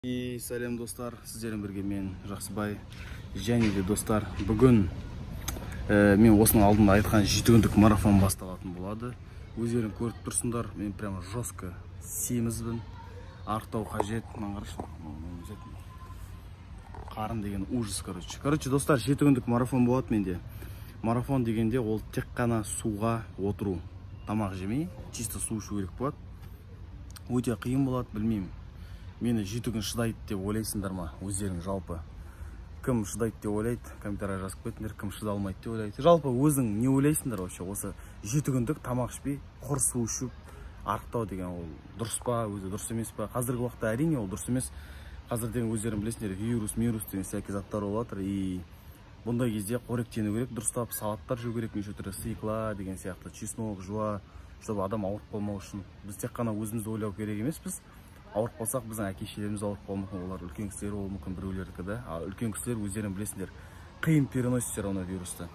Сәлем достар, сіздермен бірге мен Жақсыбай. Және де достар, бүгін мен осының алдында айтқан 7 күндік марафон басталатын болады. Өздерің көріп тұрсыңдар, мен прямо жестко семізбін. Арықтау қажет. Қарын деген ужас, короче. Достар, 7 күндік марафон болады менде. Марафон дегенде ол тек қана суға отыру. Тамақ жемей, чисто су ішу керек болады. Өте қиын болады, білмеймін. Мені 7 күн шыдайды деп ойлайсыңдар ма? Өздерің жалпы. Кім шыдайды деп ойлайды? Комментария жазып кетіңдер, кім шыдалмайды деп ойлайды. Жалпы өзің не ойлайсыңдар вообще? Осы 7 күндік тамақ ішпей, құр су ішіп, арықтау деген ол дұрыс па, өзі дұрыс емес па? Қазіргі уақытта әрине ол дұрыс емес. Қазір деген өздерің білесіңдер, вирус деген всякие заттар болып жатыр. И бұндай кезде қоректену керек, дұрыстап салаттар жеу керек, неше түрлі свекла деген сияқты, чеснок, жуа, чтобы адам ауырып қалмау үшін. Біз тек қана өзімізді ойлау керек емеспіз. Ауырып қалсақ, біздің әке-шешелеріміз ауырып қалуы мүмкін, олар үлкен кісілер болуы мүмкін, біреулердікі да. Ал үлкен кісілер өздерің білесіңдер, қиын переноситтер ана вирусты.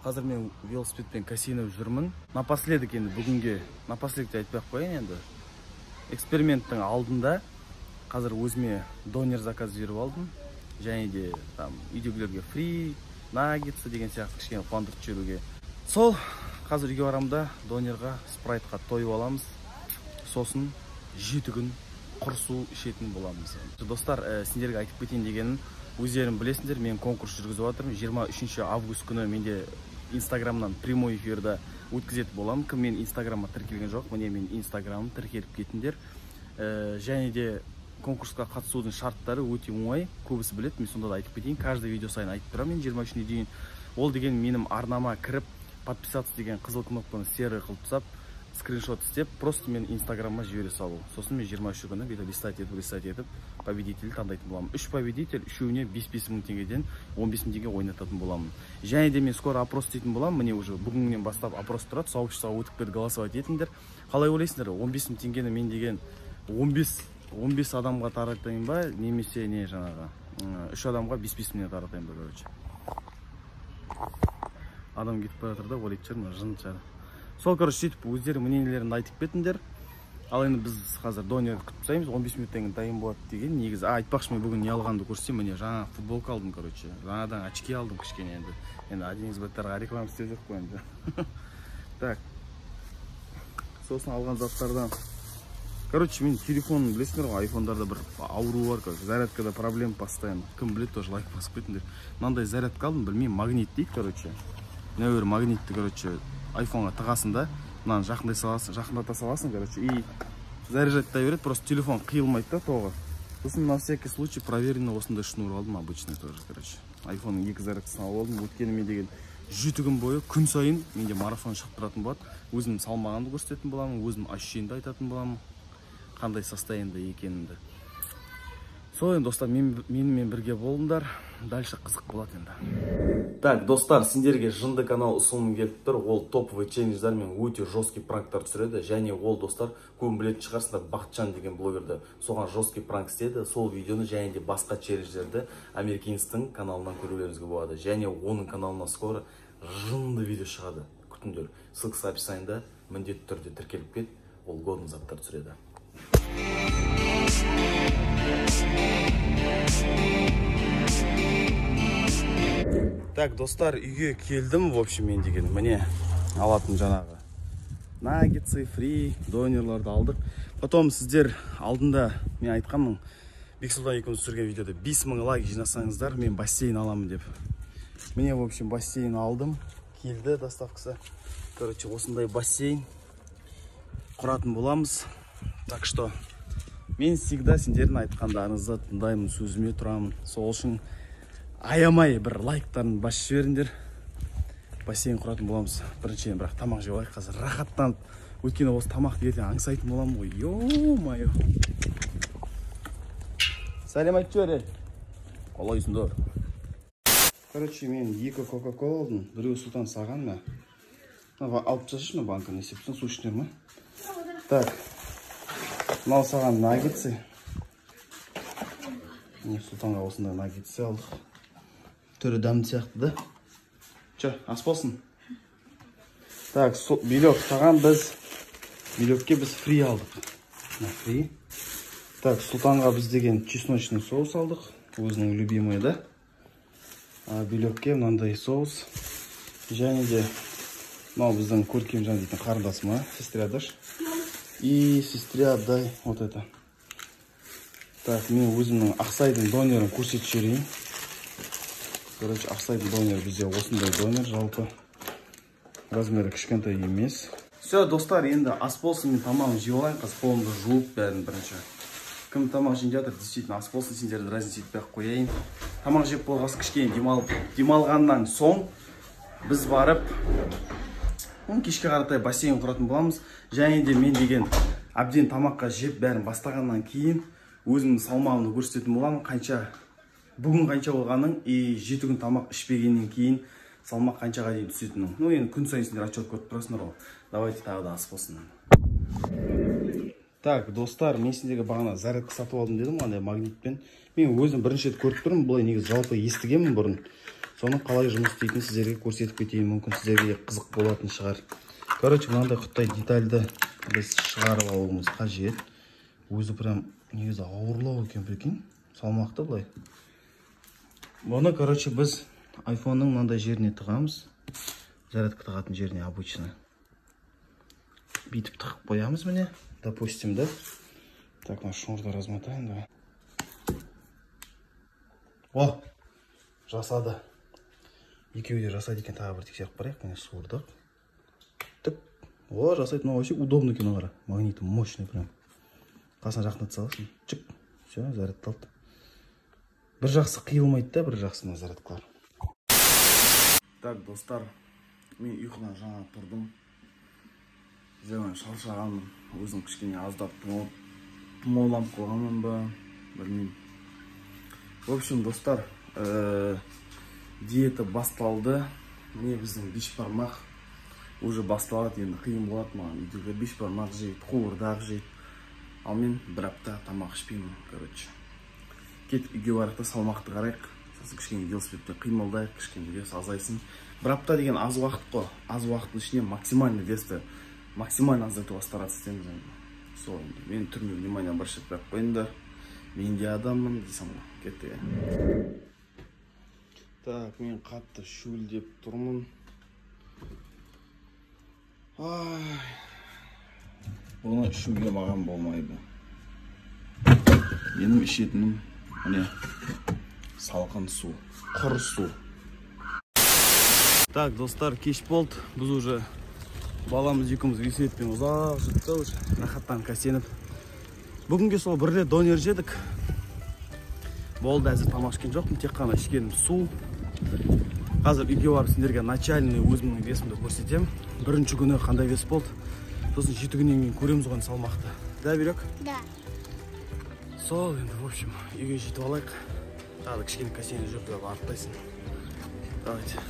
Қазір мен велосипедпен косинов жүрмін. Напоследок енді бүгінге, напоследок те айтпай ақ қояйын енді. Эксперименттің алдында қазір өзіме донер заказ беріп алдым. Және де там үйдегілерге фри, наггетсы деген сияқты кішкене қуандырып жіберуге. Сол қазір үйге барамда донерға, спрайтқа тойып аламыз. Сосын 7 күн құр су ішетін боламыз. Достар, сендерге айтып кетейін дегенім, өздерің білесіңдер, мен конкурс жүргізіп жатырмын. 23 август күні менде инстаграмнан прямой эфирді өткізетін боламын. Кім мен инстаграмға тіркелген жоқ, міне мен инстаграмым тіркеліп кетіңдер. Және де конкурсқа қатысудың шарттары өте оңай, көбісі білет. Мен сонда да айтып кетейін, каждый видео сайын айтып тұрамын. Мен 23-не дейін ол деген менің арнама кіріп, подписаться деген қызыл кнопканы серый қылып тастап, скриншот істеп, просто мен инстаграмға жібере салу. Сосын мен 23 күні беті листать етіп, победитель таңдайтын боламын. 3 победитель, үшеуіне 5-5 мың теңгеден 15 мың теңге ойнататын боламын. Және де мен скоро опрос дейтін боламын. Міне уже бүгіннен бастап опрос тұрады, сообществоға өтіп кетіп голосовать етіңдер. Қалай ойлайсыңдар? 15 мың теңгені мен деген 15 адамға таратайын ба, немесе не жаңағы 3 адамға 5-5 мың таратайын ба, короче. Адам кетіп бара жатыр да, ойлайтын шығар, жын шығар. Сол, короче, сөйтіп өздері мнениелерін айтып кетіңдер. Ал енді біз қазір донерді күтіп тастаймыз, 15 минуттан кейін дайын болады деген. Негізі, айтпақшы, мен бүгін не алғанды көрсетейін. Міне жаңа футболка алдым, короче. Жаңадан очки алдым кішкене енді. Енді один избаттарға реклама істеп жоқ қой енді. Так. Сосын алған заттардан. Короче, мен телефонын білесіңдер ғой, айфондарда бір ауру бар, короче. Зарядкада проблема постоянно. Кім білет, тоже лайк басып кетіңдер. Мынандай зарядка алдым, білмеймін, магнит дейді, короче. Нәуір магнитті, короче, айфонға тығасың да, мынаны жақындата саласың, короче, и заряжаттай береді, просто телефон қиылмайды да тоғы. Сосын на всякий случай проверенный осындай шнур алдым, обычный тоже, короче. Айфонның 2 зарядкасын алып алдым, өткені мен деген 7 күн бойы күн сайын менде марафон шығып тұратын болады. Өзім салмағанды көрсететін боламын, өзім ощущениемді айтатын боламын, қандай состояниеда екенімді. Сол енді достар, менімен бірге болыңдар, дальше қызық болады енді. Так, достар, сендерге жынды канал ұсынымын келіп тұр. Ол топовый челлендждар мен өте жесткий пранктар түсіреді. Және ол достар, көбін білетін шығарсыңдар, Бақытжан деген блогерді соған жесткий пранк істеді. Сол видеоны және де басқа челлендждерді Американстың каналынан көрулеріңізге болады. Және оның каналына скоро жынды видео шығады. Күтіңдер. Ссылкасы описаниеда, міндетті түрде тіркеліп кет, ол годный заттар түсіреді. Так, достар, үйге келдім, в общем, мен деген міне алатын жаңағы наггетсы, фри, донерларды алдық. Потом сіздер алдында мен айтқанмын, Бексұлтан екеуміз түсірген видеода 5 мың лайк жинасаңыздар, мен бассейн аламын деп. Міне, в общем, бассейн алдым, келді доставкасы. Короче, осындай бассейн құратын боламыз. Так что, мен всегда сендердің айтқандарыңызды тыңдаймын, сөзіме тұрамын. Сол үшін аямай бір лайктарын басып жіберіңдер. Бассейн құратын боламыз. Біріншіден бірақ тамақ жеп алайық, қазір рахаттанып. Өйткені осы тамақты ертең аңсайтын боламын ғой. Йо-майо. Сәлем айтып жібер. Қалайсыңдар? Короче, мен 2 кока-кола алдым. Біреу Сұлтан саған ма? Алып тасташы ма банканы, есептен су ішінер ма? Так. Мынау саған наггетсы. Сұлтанға осындай наггетсы алдық. Түрі дәмді сияқты да. Че, ас болсын. Так, билек саған біз, билекке біз фри алдық. Фри. Так, Султанға біз деген чесночный соус алдық. Өзінің любимый, да? Бүйлекке мынандай соус. Және де мынау біздің көркемжан дейтін қарындасым, сестря даш. И сестря дай вот это. Так, мен өзімнің Ақсайдың донерін көрсетіп жіберейін. Короче, Ақсайдың донері бізде осындай донер, жалпы размері кішкентай емес. Все, достар, енді ас болсын, мен тамағын жеп алайын, қазір қолымды жуып бәрін бірінші. Кім тамақ жеп жатыр, действительно ас болсын, сендерді разница етпей қояйын. Тамақ жеп болғасы кішкене демалғаннан соң біз барып кешке қаратай бассейн құратын боламыз. Және де мен деген әбден тамаққа жеп бәрін бастағаннан кейін өзімнің салмағымды көрсететін боламын. Бүгін қанша болғаның, 7 күн тамақ ішпегеннен кейін салмақ қаншаға дейін түсетінің. Ну, енді күн сайын сендер отчет көріп тұрасыңдар ғой. Давайте тағы да ас болсын. Так, достар, мен сендерге бағана зарядка сатып алдым дедім, андай магнитпен. Мен өзім бірінші рет көріп тұрмын, бұлай негізі жалпы естігенмін бұрын. Соны қалай жұмыс істейтінін сіздерге көрсетіп кетейін, мүмкін сіздерге қызық болатын шығар. Короче, мынандай құттай детальді біз шығарып алуымыз қажет. Өзі прям негізі ауырлау екен, прикинь, салмақты былай. Бұны, короче, біз айфонның мынандай жеріне тығамыз. Зарядка тығатын жеріне обычно. Бүйтіп тығып қоямыз міне, допустим, да? Так, мына шнурды размотаем, давай. О, жасады. Екеуі де жасайды екен, тағы бір тексеріп қарайық, міне суырдық. Тік. О, жасайды, мына вообще удобно екен оғара. Магниты мощный прям. Қасына жақындата саласың. Чик. Все, зарядталды. Бір жақсы қиылмайды да, бір жақсы мына зарядкалар. Так, достар, мен ұйқыдан жаңа тұрдым. Жайған шаршағанмын. Өзім кішкене аздап тұмауланып қалғанмын ба, білмеймін. В общем, достар, диета басталды. Міне біздің бешбармақ уже басталады, енді қиын болады маған. Үйдегі бешбармақ жейді, қуырдақ жейді. Ал мен бір апта тамақ ішпеймін, короче. Кетіп үйге барақта салмақты қарайық. Сосын кішкене велосипедпен қимылдайық, кішкене вес азайсын. Бір апта деген аз уақыт қой. Аз уақыттың ішіне максимальный весті, максимально азайтуға стараться етеміз. Сол, мен түрме внимание обращать қойып қойыңдар. Мен де адаммын, дейсің ғой. Кетті. Так, мен қатты шөлдеп тұрмын. Оны ішуге маған болмайды. Менің ішетінім міне салқын су, құр су. Так, достар, кеш болды. Біз уже баламыз екеуміз велосипедпен ұзақ жүрдік уже, рахаттан кәсеніп. Бүгінге сол бір рет донер жедік. Болды, әзір тамақ ішкен жоқпын, тек қана ішкенім су. Қазір үйге барып сендерге начальный өзімнің весімді көрсетем. Бірінші күні қандай вес болды. Сосын 7 күннен кейін көреміз ғой салмақты. Да, Бүйрек? Да. Сол, енді, в общем, үйге жетіп алайық. Тағы кішкене кәсені жүрді, арттайсың. Давайте.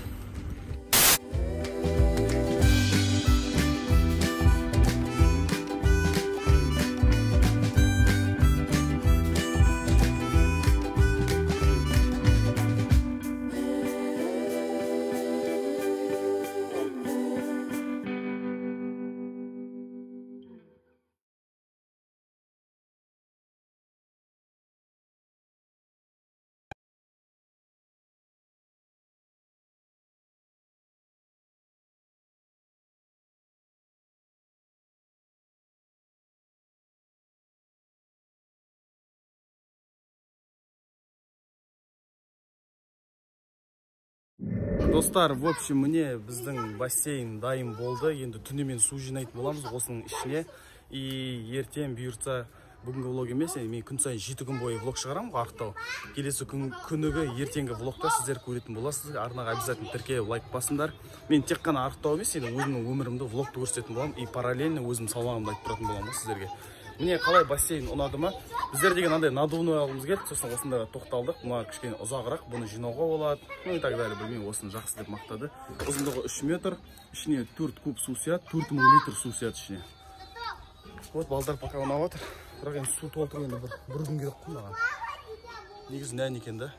Достар, в общем, міне біздің бассейн дайын болды. Енді түнемен су жинайтын боламыз осының ішіне. И ертең бұйыртса, бүгінгі влог емес, мен күн сайын 7 күн бойы влог шығарамын ғой ақтау. Келесі күнігі ертеңгі влогта сіздер көретін боласыз. Арнаға обязательно тіркеліп лайк басыңдар. Мен тек қана ақтау емес, өзімнің өмірімді влогты көрсететін боламын. И параллельно өзім салмағымды айтып тұратын боламын сіздерге. Міне қалай бассейн ұнады ма? Біздер деген андай надувной алғымыз келді, сосын осында тоқталдық. Мұна кішкене ұзағырақ, бұны жинауға болады. Ну и так далее, білмеймін, осыны жақсы деп мақтады. Ұзындығы 3 метр, ішіне 4 куб су сияды, 4000 литр су сияды ішіне. Вот балдар пока ұнап отыр. Бірақ енді су толтыру енді бір күн керек қой маған. Негізі нән екен да.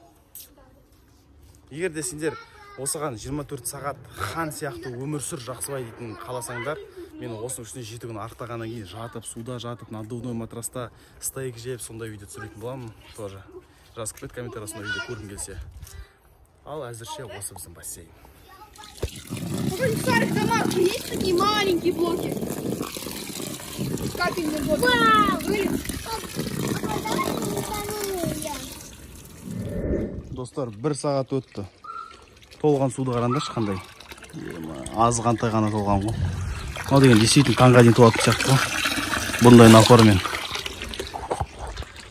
Егер де сендер осыған 24 сағат хан сияқты өмір сүр жақсыбай дейтін қаласаңдар, Мен осының үстіне 7 күн ақтағаннан кейін жатып, суда жатып, надувной матраста стейк жеп, сондай видео түсіретін боламын. Тоже жазып кетті комментария, сондай видео көргің келсе. Ал әзірше осы біздің бассейн. В старых домах есть такие маленькие блоки? Капельные блоки. Достар, 1 сағат өтті. Толған суды қараңдаршы қандай. Аз қантай ғана толған ғой. О деген действительно таңға дейін толатын сияқты ғой. Бұндай напармен.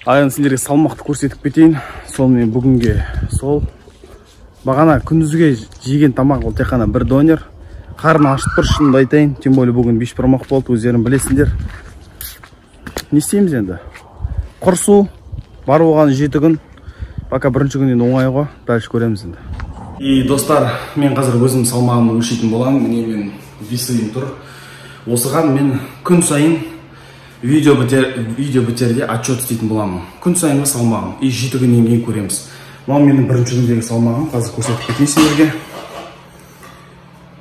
Аян сендерге салмақты көрсетіп кетейін. Сонымен бүгінге сол. Бағана күндізге жеген тамақ ол тек қана 1 донер. Қарны ашып тұр, шынымды айтайын. Тем более бүгін бешбармақ болды, өздерің білесіңдер. Не істейміз енді? Құрсу бар болған 7 күн. Пока бірінші күннен оңай ғой, дальше көреміз енді. И достар, мен қазір өзім салмағымды өлшейтін боламын. Міне мен весім тұр. Осыған мен күн сайын видео бітерде отчет істейтін боламын. Күн сайынғы салмағым. И 7 күннен кейін көреміз. Мынау менің бірінші күндегі салмағым. Қазір көрсетіп кетейін сендерге.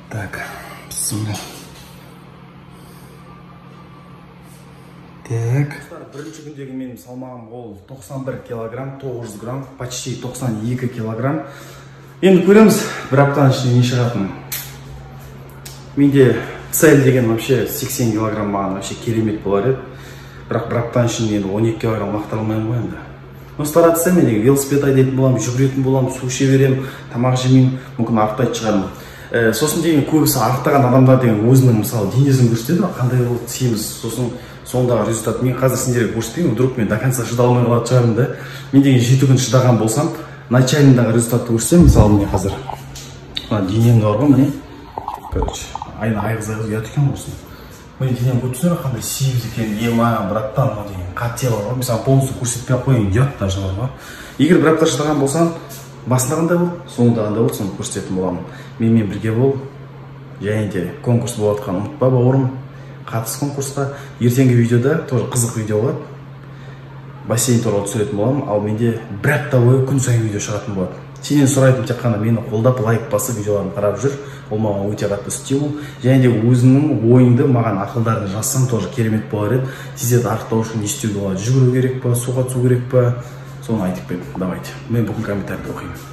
Так, бісміллә. Так. Бірінші күндегі менің салмағым ол 91 килограмм, 900 грамм, почти 92 килограмм. Енді көреміз, бір аптаның ішінде не шығатын. Менде цель деген вообще 80 килограмм маған вообще керемет болар еді. Бірақ бір аптаның ішінде енді 12 килограмм лақтыра алмаймын ғой енді. Но стараться мен деген велосипед айдайтын боламын, жүгіретін боламын, су іше беремін, тамақ жемеймін, мүмкін артайды шығармын. Сосын деген көбісі артаған адамдар деген өзінің мысалы денесін көрсетеді, қандай болды дейміз. Сосын сондағы результат мен қазір сендерге көрсетейін, вдруг мен до конца шыда алмай қалатын шығармын да. Мен деген 7 күн шыдаған болсам, начальныйдағы результатты көрсетсем, мысалы міне қазір. Денемді бар ғой, міне. Короче, айғыз ұят екен болсын. Міне денем көрсетсеңдер қандай сүйіз екен, ема, браттан деген қател бар ғой. Мысалы полностью көрсетпей ақ қойын, ұят даже бар ғой. Егер бір апта шыдаған болсам, басында қандай болды, соңында қандай болды, соны көрсететін боламын. Менімен бірге бол. Және де конкурс болып жатқанын ұмытпа, бауырым. Қатыс конкурсқа. Ертеңгі видеода тоже қызық видео болады. Бассейн туралы түсіретін боламын, ал менде бір апта бойы күн сайын видео шығатын болады. Сенен сұрайтын тек қана мені қолдап, лайк басып, видеоларын қарап жүр. Ол маған өте қатты стимул. Және де өзіңнің ойыңды маған ақылдарын жазсаң тоже керемет болар еді. Сіздерді арықтау үшін не істеуге болады? Жүгіру керек па, суға түсу керек па? Соны айтып бердім. Давайте. Мен бүгін комментарийді оқимын.